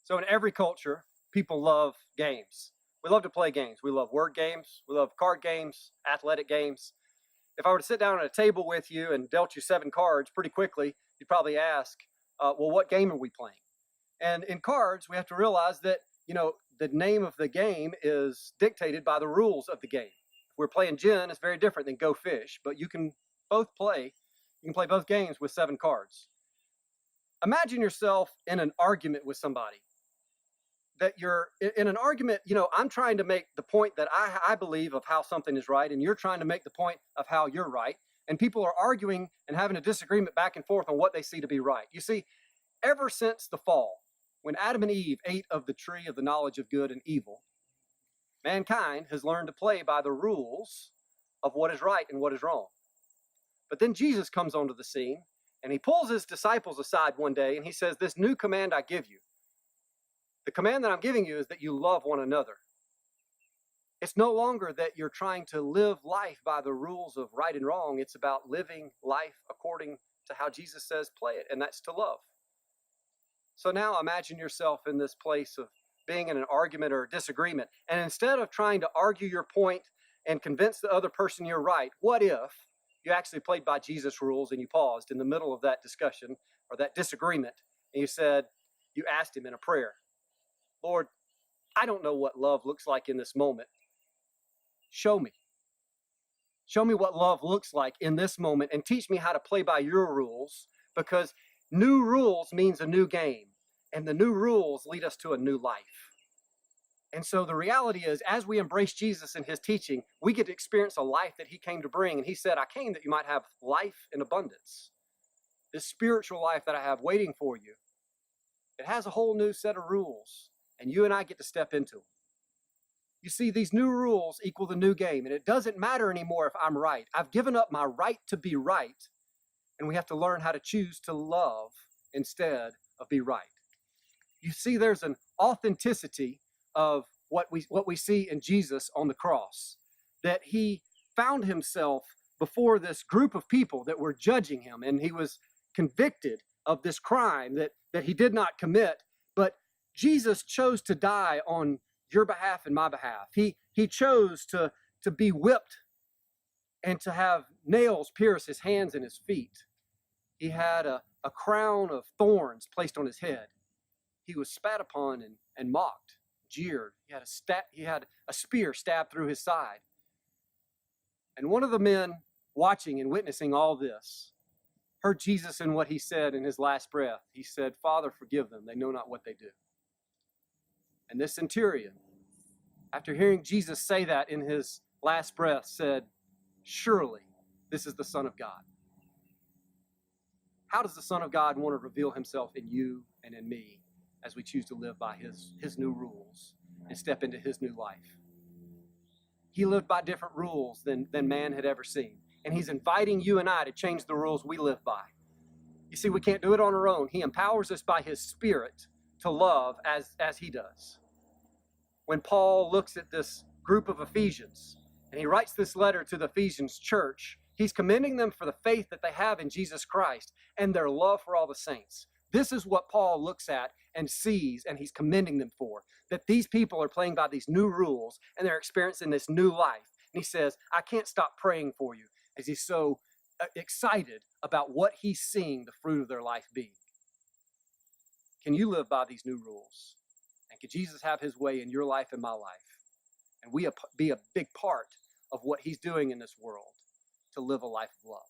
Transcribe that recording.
So in every culture, people love games. We love to play games. We love word games. We love card games, athletic games. If I were to sit down at a table with you and dealt you 7 cards pretty quickly, you'd probably ask, well, what game are we playing? And in cards, we have to realize that, the name of the game is dictated by the rules of the game. If we're playing gin, it's very different than Go Fish, but you can play both games with 7 cards. Imagine yourself in an argument with somebody. That you're in an argument, I'm trying to make the point that I believe of how something is right, and you're trying to make the point of how you're right. And people are arguing and having a disagreement back and forth on what they see to be right. You see, ever since the fall, when Adam and Eve ate of the tree of the knowledge of good and evil, mankind has learned to play by the rules of what is right and what is wrong. But then Jesus comes onto the scene, and he pulls his disciples aside one day, and he says, "This new command I give you, the command that I'm giving you is that you love one another." It's no longer that you're trying to live life by the rules of right and wrong. It's about living life according to how Jesus says play it, and that's to love. So now imagine yourself in this place of being in an argument or a disagreement, and instead of trying to argue your point and convince the other person you're right, what if you actually played by Jesus' rules and you paused in the middle of that discussion or that disagreement, and you asked him in a prayer, "Lord, I don't know what love looks like in this moment. Show me. Show me what love looks like in this moment and teach me how to play by your rules, because new rules means a new game, and the new rules lead us to a new life." And so the reality is, as we embrace Jesus and his teaching, we get to experience a life that he came to bring. And he said, "I came that you might have life in abundance." This spiritual life that I have waiting for you, it has a whole new set of rules, and you and I get to step into them. You see, these new rules equal the new game, and it doesn't matter anymore if I'm right. I've given up my right to be right, and we have to learn how to choose to love instead of be right. You see, there's an authenticity of what we see in Jesus on the cross, that he found himself before this group of people that were judging him, and he was convicted of this crime that he did not commit, but Jesus chose to die on your behalf and my behalf. He chose to be whipped and to have nails pierce his hands and his feet. He had a crown of thorns placed on his head. He was spat upon and mocked, jeered. He had a spear stabbed through his side. And one of the men watching and witnessing all this heard Jesus in what he said in his last breath. He said, "Father, forgive them. They know not what they do." And this centurion, after hearing Jesus say that in his last breath, said, "Surely this is the Son of God." How does the Son of God want to reveal himself in you and in me as we choose to live by his new rules and step into his new life? He lived by different rules than man had ever seen. And he's inviting you and I to change the rules we live by. You see, we can't do it on our own. He empowers us by his Spirit to love as he does. When Paul looks at this group of Ephesians, and he writes this letter to the Ephesians church, he's commending them for the faith that they have in Jesus Christ and their love for all the saints. This is what Paul looks at and sees, and he's commending them for, that these people are playing by these new rules and they're experiencing this new life. And he says, "I can't stop praying for you," as he's so excited about what he's seeing the fruit of their life be. Can you live by these new rules? And can Jesus have his way in your life and my life? And we be a big part of what he's doing in this world to live a life of love.